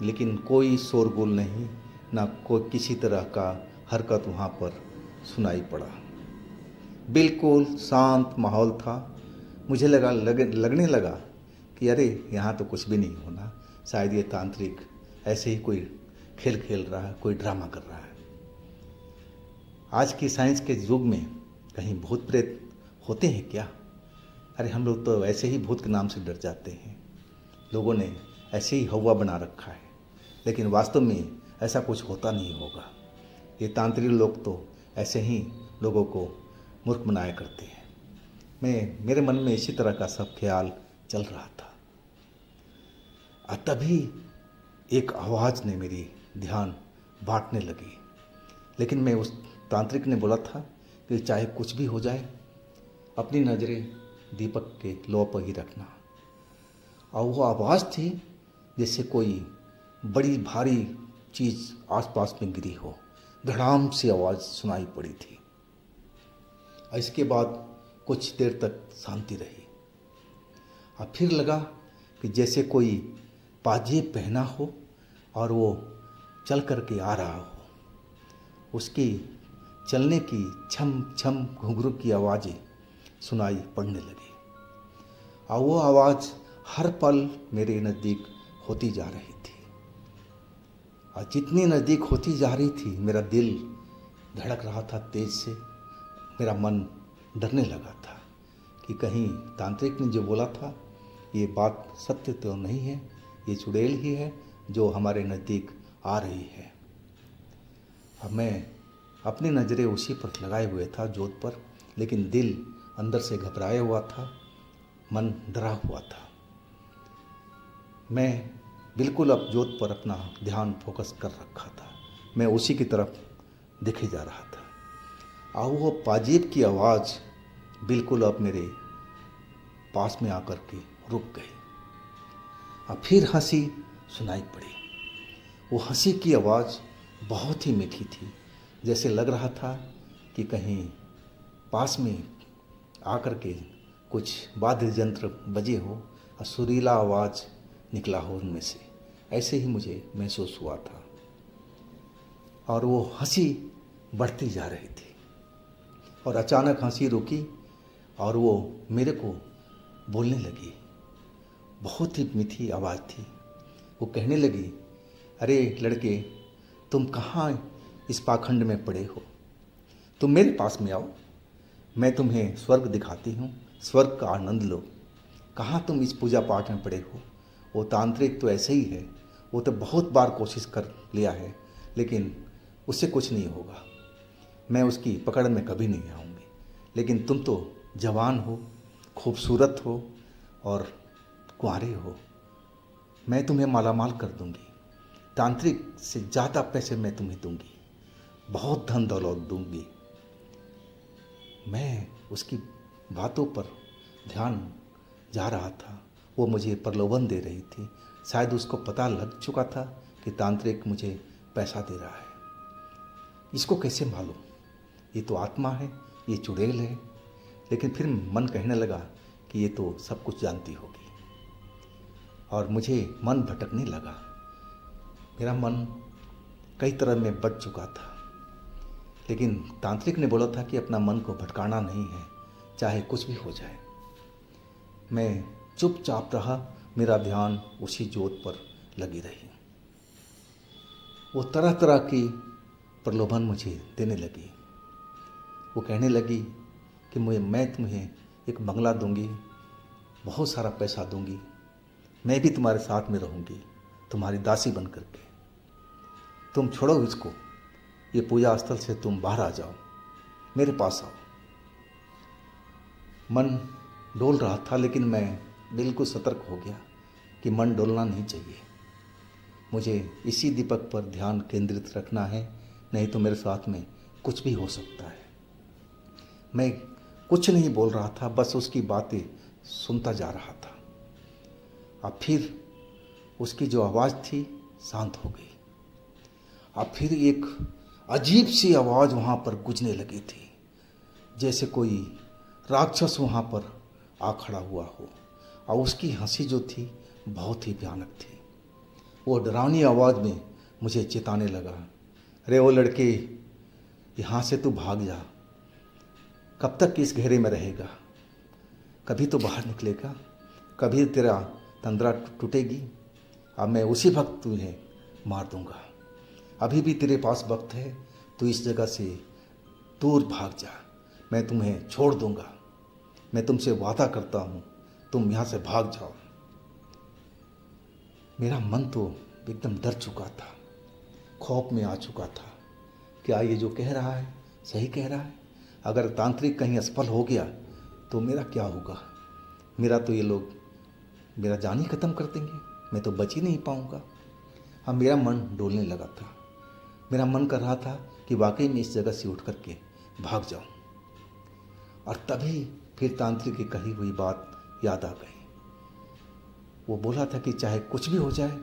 लेकिन कोई शोरगुल नहीं, ना कोई किसी तरह का हरकत वहाँ पर सुनाई पड़ा। बिल्कुल शांत माहौल था। मुझे लगने लगा कि अरे यहाँ तो कुछ भी नहीं होना, शायद ये तांत्रिक ऐसे ही कोई खेल खेल रहा है, कोई ड्रामा कर रहा है। आज की साइंस के युग में कहीं भूत प्रेत होते हैं क्या? अरे हम लोग तो ऐसे ही भूत के नाम से डर जाते हैं। लोगों ने ऐसे ही हवा बना रखा है, लेकिन वास्तव में ऐसा कुछ होता नहीं होगा। ये तांत्रिक लोग तो ऐसे ही लोगों को मूर्ख बनाया करते हैं। मेरे मन में इसी तरह का सब ख्याल चल रहा था। और तभी एक आवाज़ ने मेरी ध्यान बांटने लगी। लेकिन मैं उस तांत्रिक ने बोला था कि चाहे कुछ भी हो जाए, अपनी नज़रें दीपक के लौ पर ही रखना। और वो आवाज़ थी जैसे कोई बड़ी भारी चीज़ आसपास में गिरी हो। धड़ाम से आवाज़ सुनाई पड़ी थी। और इसके बाद कुछ देर तक शांति रही। और फिर लगा कि जैसे कोई पाजेब पहना हो और वो चल करके आ रहा हो। उसकी चलने की छम छम घुंघरू की आवाज़ें सुनाई पड़ने लगी और वो आवाज़ हर पल मेरे नज़दीक होती जा रही थी। और जितनी नज़दीक होती जा रही थी, मेरा दिल धड़क रहा था तेज से। मेरा मन डरने लगा था कि कहीं तांत्रिक ने जो बोला था ये बात सत्य तो नहीं है, ये चुड़ैल ही है जो हमारे नज़दीक आ रही है। अब मैं अपनी नज़रें उसी पर लगाए हुए था, जोत पर, लेकिन दिल अंदर से घबराया हुआ था, मन डरा हुआ था। मैं बिल्कुल अब जोत पर अपना ध्यान फोकस कर रखा था। मैं उसी की तरफ देखे जा रहा था और वो पाजेब की आवाज़ बिल्कुल अब मेरे पास में आकर के रुक गई। और फिर हंसी सुनाई पड़ी। वो हंसी की आवाज़ बहुत ही मीठी थी, जैसे लग रहा था कि कहीं पास में आकर के कुछ वाद्य यंत्र बजे हो और सुरीला आवाज़ निकला हो उनमें से। ऐसे ही मुझे महसूस हुआ था। और वो हंसी बढ़ती जा रही थी और अचानक हंसी रुकी और वो मेरे को बोलने लगी। बहुत ही मीठी आवाज़ थी। वो कहने लगी, अरे लड़के, तुम कहाँ इस पाखंड में पड़े हो? तुम मेरे पास में आओ, मैं तुम्हें स्वर्ग दिखाती हूँ, स्वर्ग का आनंद लो। कहाँ तुम इस पूजा पाठ में पड़े हो? वो तांत्रिक तो ऐसे ही है, वो तो बहुत बार कोशिश कर लिया है, लेकिन उससे कुछ नहीं होगा। मैं उसकी पकड़ में कभी नहीं आऊँगी। लेकिन तुम तो जवान हो, खूबसूरत हो और कुंवारे हो, मैं तुम्हें मालामाल कर दूंगी। तांत्रिक से ज़्यादा पैसे मैं तुम्हें दूंगी, बहुत धन दौलत दूंगी। उसकी बातों पर ध्यान जा रहा था। वो मुझे प्रलोभन दे रही थी। शायद उसको पता लग चुका था कि तांत्रिक मुझे पैसा दे रहा है। इसको कैसे मालूम? ये तो आत्मा है, ये चुड़ैल है। लेकिन फिर मन कहने लगा कि ये तो सब कुछ जानती होगी, और मुझे मन भटकने लगा। मेरा मन कई तरह में बट चुका था, लेकिन तांत्रिक ने बोला था कि अपना मन को भटकाना नहीं है, चाहे कुछ भी हो जाए। मैं चुपचाप रहा, मेरा ध्यान उसी ज्योत पर लगी रही। वो तरह तरह की प्रलोभन मुझे देने लगी। वो कहने लगी कि मैं तुम्हें एक बंगला दूंगी, बहुत सारा पैसा दूंगी, मैं भी तुम्हारे साथ में रहूंगी, तुम्हारी दासी बन करके। तुम छोड़ो इसको, ये पूजा स्थल से तुम बाहर आ जाओ, मेरे पास आओ। मन डोल रहा था, लेकिन मैं बिल्कुल सतर्क हो गया कि मन डोलना नहीं चाहिए। मुझे इसी दीपक पर ध्यान केंद्रित रखना है, नहीं तो मेरे साथ में कुछ भी हो सकता है। मैं कुछ नहीं बोल रहा था, बस उसकी बातें सुनता जा रहा था। अब फिर उसकी जो आवाज़ थी शांत हो गई। अब फिर एक अजीब सी आवाज़ वहाँ पर गूंजने लगी थी, जैसे कोई राक्षस वहाँ पर आ खड़ा हुआ हो, और उसकी हंसी जो थी बहुत ही भयानक थी। वो डरावनी आवाज़ में मुझे चेताने लगा, अरे ओ लड़के, यहाँ से तू भाग जा। कब तक इस घेरे में रहेगा? कभी तो बाहर निकलेगा, कभी तेरा तंद्रा टूटेगी। अब मैं उसी वक्त तुझे मार दूंगा। अभी भी तेरे पास वक्त है, तू इस जगह से दूर भाग जा, मैं तुम्हें छोड़ दूंगा। मैं तुमसे वादा करता हूँ, तुम यहाँ से भाग जाओ। मेरा मन तो एकदम डर चुका था, खौफ में आ चुका था। क्या ये जो कह रहा है सही कह रहा है? अगर तांत्रिक कहीं असफल हो गया तो मेरा क्या होगा? मेरा तो ये लोग मेरा जान ही ख़त्म कर देंगे, मैं तो बच ही नहीं पाऊँगा। हाँ, मेरा मन डोलने लगा था। मेरा मन कर रहा था कि वाकई में इस जगह से उठ कर के भाग जाऊँ। और तभी फिर तांत्रिक की कही हुई बात याद आ गई। वो बोला था कि चाहे कुछ भी हो जाए,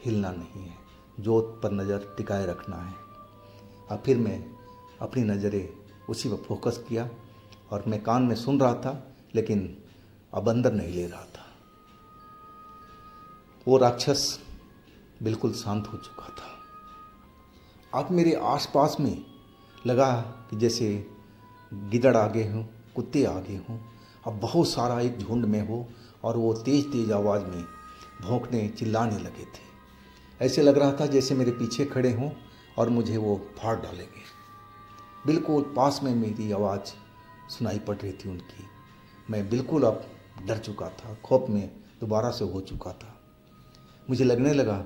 हिलना नहीं है, ज्योत पर नज़र टिकाए रखना है। अब फिर मैं अपनी नज़रें उसी पर फोकस किया, और मैं कान में सुन रहा था, लेकिन अब अंदर नहीं ले रहा था। वो राक्षस बिल्कुल शांत हो चुका था। अब मेरे आसपास में लगा कि जैसे गिदड़ आगे हों, कुत्ते आगे हों, अब बहुत सारा एक झुंड में हो, और वो तेज़ तेज़ आवाज़ में भौंकने चिल्लाने लगे थे। ऐसे लग रहा था जैसे मेरे पीछे खड़े हों और मुझे वो फाड़ डालेंगे। बिल्कुल पास में मेरी आवाज़ सुनाई पड़ रही थी उनकी। मैं बिल्कुल अब डर चुका था, खौफ में दोबारा से हो चुका था। मुझे लगने लगा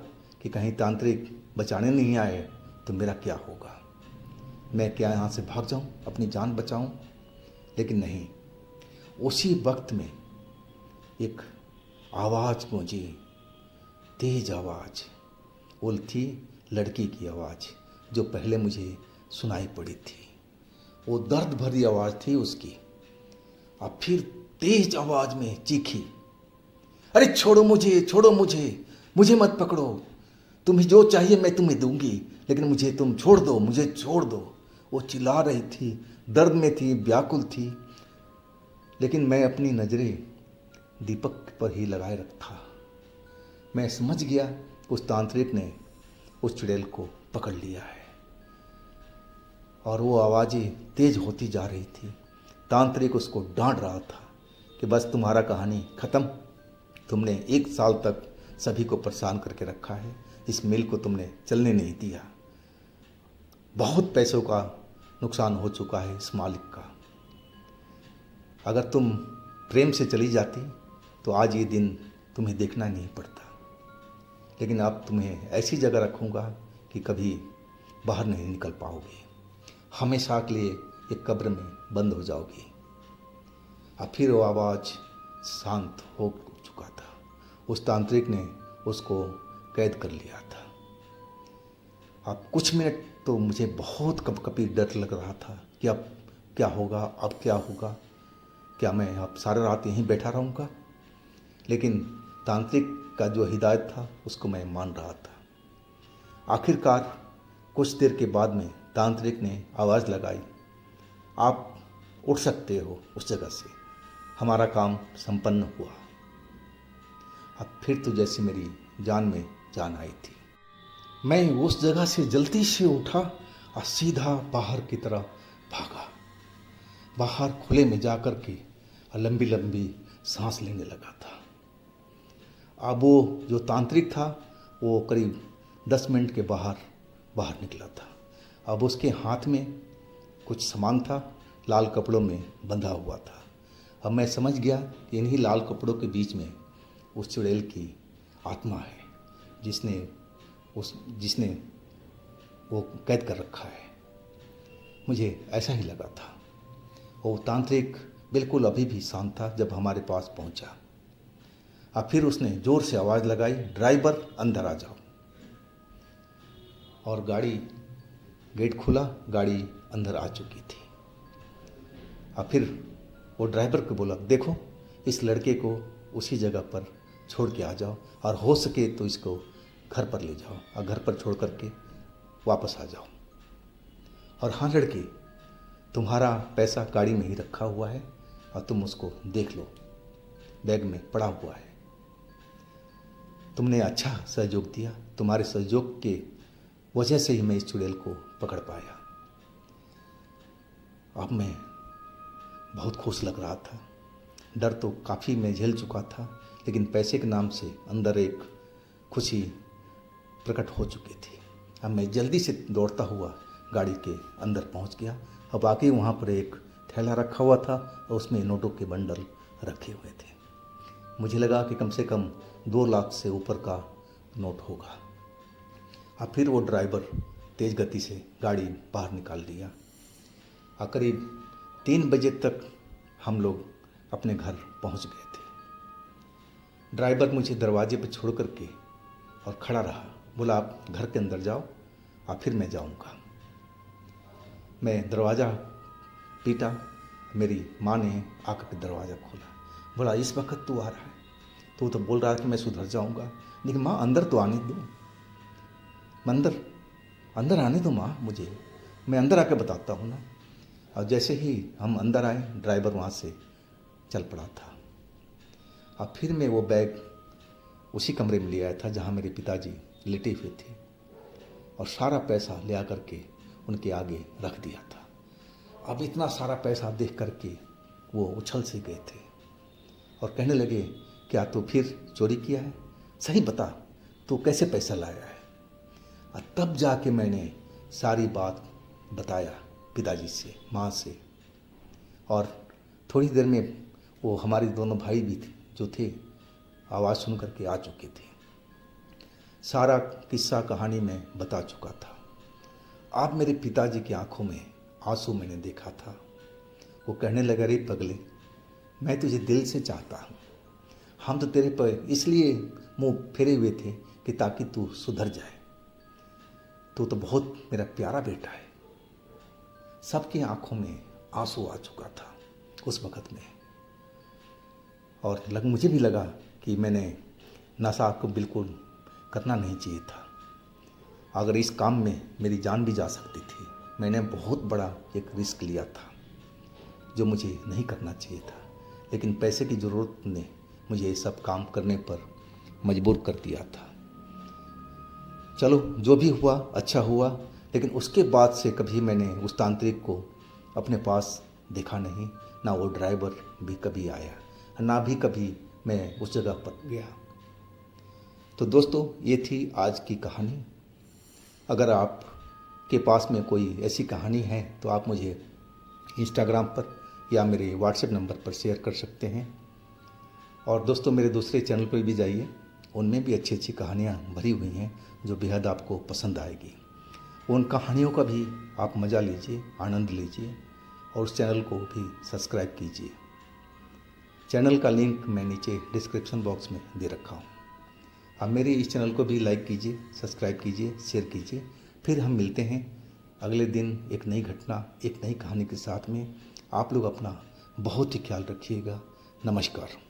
कि कहीं तांत्रिक बचाने नहीं आए तो मेरा क्या होगा। मैं क्या यहाँ से भाग जाऊँ, अपनी जान बचाऊँ? लेकिन नहीं। उसी वक्त में एक आवाज़ गूंजी, तेज आवाज़। वो थी लड़की की आवाज़, जो पहले मुझे सुनाई पड़ी थी। वो दर्द भरी आवाज़ थी उसकी। अब फिर तेज आवाज़ में चीखी, अरे छोड़ो मुझे, छोड़ो मुझे, मुझे मत पकड़ो। तुम्हें जो चाहिए मैं तुम्हें दूंगी, लेकिन मुझे तुम छोड़ दो, मुझे छोड़ दो। वो चिल्ला रही थी, दर्द में थी, व्याकुल थी। लेकिन मैं अपनी नज़रें दीपक पर ही लगाए रखा। मैं समझ गया उस तांत्रिक ने उस चुड़ैल को पकड़ लिया है, और वो आवाज़ें तेज होती जा रही थी। तांत्रिक उसको डांट रहा था कि बस तुम्हारा कहानी ख़त्म। तुमने 1 साल तक सभी को परेशान करके रखा है, इस मिल को तुमने चलने नहीं दिया। बहुत पैसों का नुकसान हो चुका है इस मालिक का। अगर तुम प्रेम से चली जाती तो आज ये दिन तुम्हें देखना नहीं पड़ता। लेकिन अब तुम्हें ऐसी जगह रखूँगा कि कभी बाहर नहीं निकल पाओगे, हमेशा के लिए एक कब्र में बंद हो जाओगी। अब फिर वो आवाज़ शांत हो चुका था। उस तांत्रिक ने उसको कैद कर लिया था। अब कुछ मिनट तो मुझे बहुत कपकपी डर लग रहा था कि अब क्या होगा, अब क्या होगा। क्या मैं अब सारा रात यहीं बैठा रहूँगा? लेकिन तांत्रिक का जो हिदायत था उसको मैं मान रहा था। आखिरकार कुछ देर के बाद में तांत्रिक ने आवाज़ लगाई, आप उठ सकते हो उस जगह से। हमारा काम संपन्न हुआ। अब फिर तो जैसे मेरी जान में जान आई थी। मैं उस जगह से जल्दी से उठा और सीधा बाहर की तरफ भागा। बाहर खुले में जाकर के लंबी लंबी सांस लेने लगा था। अब वो जो तांत्रिक था वो करीब 10 मिनट के बाहर निकला था। अब उसके हाथ में कुछ सामान था, लाल कपड़ों में बंधा हुआ था। अब मैं समझ गया कि इन्हीं लाल कपड़ों के बीच में उस चुड़ैल की आत्मा है जिसने वो कैद कर रखा है। मुझे ऐसा ही लगा था। वो तांत्रिक बिल्कुल अभी भी शांत था जब हमारे पास पहुंचा। अब फिर उसने ज़ोर से आवाज़ लगाई, ड्राइवर अंदर आ जाओ। और गेट खुला, गाड़ी अंदर आ चुकी थी। अब फिर वो ड्राइवर को बोला, देखो इस लड़के को उसी जगह पर छोड़ के आ जाओ और हो सके तो इसको घर पर ले जाओ और घर पर छोड़ करके वापस आ जाओ। और हाँ लड़के, तुम्हारा पैसा गाड़ी में ही रखा हुआ है और तुम उसको देख लो, बैग में पड़ा हुआ है। तुमने अच्छा सहयोग दिया, तुम्हारे सहयोग के वजह से ही मैं इस चुड़ैल को पकड़ पाया। अब मैं बहुत खुश लग रहा था। डर तो काफ़ी मैं झेल चुका था, लेकिन पैसे के नाम से अंदर एक खुशी प्रकट हो चुकी थी। अब मैं जल्दी से दौड़ता हुआ गाड़ी के अंदर पहुंच गया। अब आके वहाँ पर एक थैला रखा हुआ था और उसमें नोटों के बंडल रखे हुए थे। मुझे लगा कि कम से कम 2 लाख से ऊपर का नोट होगा। अब फिर वो ड्राइवर तेज़ गति से गाड़ी बाहर निकाल दिया और करीब 3 बजे तक हम लोग अपने घर पहुंच गए थे। ड्राइवर मुझे दरवाजे पर छोड़ करके और खड़ा रहा, बोला आप घर के अंदर जाओ और फिर मैं जाऊंगा। मैं दरवाज़ा पीटा, मेरी माँ ने आकर के दरवाज़ा खोला। बोला इस वक्त तू आ रहा है? तू तो बोल रहा है कि मैं सुधर जाऊंगा, लेकिन माँ अंदर तो आने दो, अंदर आने दो माँ मुझे, मैं अंदर आके बताता हूँ ना। और जैसे ही हम अंदर आए, ड्राइवर वहाँ से चल पड़ा था। अब फिर मैं वो बैग उसी कमरे में ले आया था जहाँ मेरे पिताजी लेटे हुए थे और सारा पैसा ले आकर के उनके आगे रख दिया था। अब इतना सारा पैसा देख करके वो उछल से गए थे और कहने लगे, क्या तू फिर चोरी किया है? सही बता, तू कैसे पैसा लाया है? और तब जाके मैंने सारी बात बताया पिताजी से, माँ से। और थोड़ी देर में वो हमारे दोनों भाई भी जो थे आवाज़ सुन करके आ चुके थे। सारा किस्सा कहानी मैं बता चुका था। अब मेरे पिताजी की आंखों में आंसू मैंने देखा था। वो कहने लगा, रे पगले, मैं तुझे दिल से चाहता हूँ। हम तो तेरे पर इसलिए मुंह फेरे हुए थे कि ताकि तू सुधर जाए। तू तो बहुत मेरा प्यारा बेटा है। सबकी आंखों में आंसू आ चुका था उस वक़्त में। और मुझे भी लगा कि मैंने नशा को बिल्कुल करना नहीं चाहिए था। अगर इस काम में मेरी जान भी जा सकती थी। मैंने बहुत बड़ा एक रिस्क लिया था जो मुझे नहीं करना चाहिए था, लेकिन पैसे की ज़रूरत ने मुझे ये सब काम करने पर मजबूर कर दिया था। चलो जो भी हुआ अच्छा हुआ, लेकिन उसके बाद से कभी मैंने उस तांत्रिक को अपने पास देखा नहीं, ना वो ड्राइवर भी कभी आया, ना भी कभी मैं उस जगह पर गया। तो दोस्तों, ये थी आज की कहानी। अगर आप के पास में कोई ऐसी कहानी है तो आप मुझे इंस्टाग्राम पर या मेरे व्हाट्सएप नंबर पर शेयर कर सकते हैं। और दोस्तों, मेरे दूसरे चैनल पर भी जाइए, उनमें भी अच्छी अच्छी कहानियाँ भरी हुई हैं जो बेहद आपको पसंद आएगी। उन कहानियों का भी आप मज़ा लीजिए, आनंद लीजिए और उस चैनल को भी सब्सक्राइब कीजिए। चैनल का लिंक मैं नीचे डिस्क्रिप्शन बॉक्स में दे रखा हूँ। आप मेरे इस चैनल को भी लाइक कीजिए, सब्सक्राइब कीजिए, शेयर कीजिए। फिर हम मिलते हैं अगले दिन एक नई घटना, एक नई कहानी के साथ में। आप लोग अपना बहुत ही ख्याल रखिएगा। नमस्कार।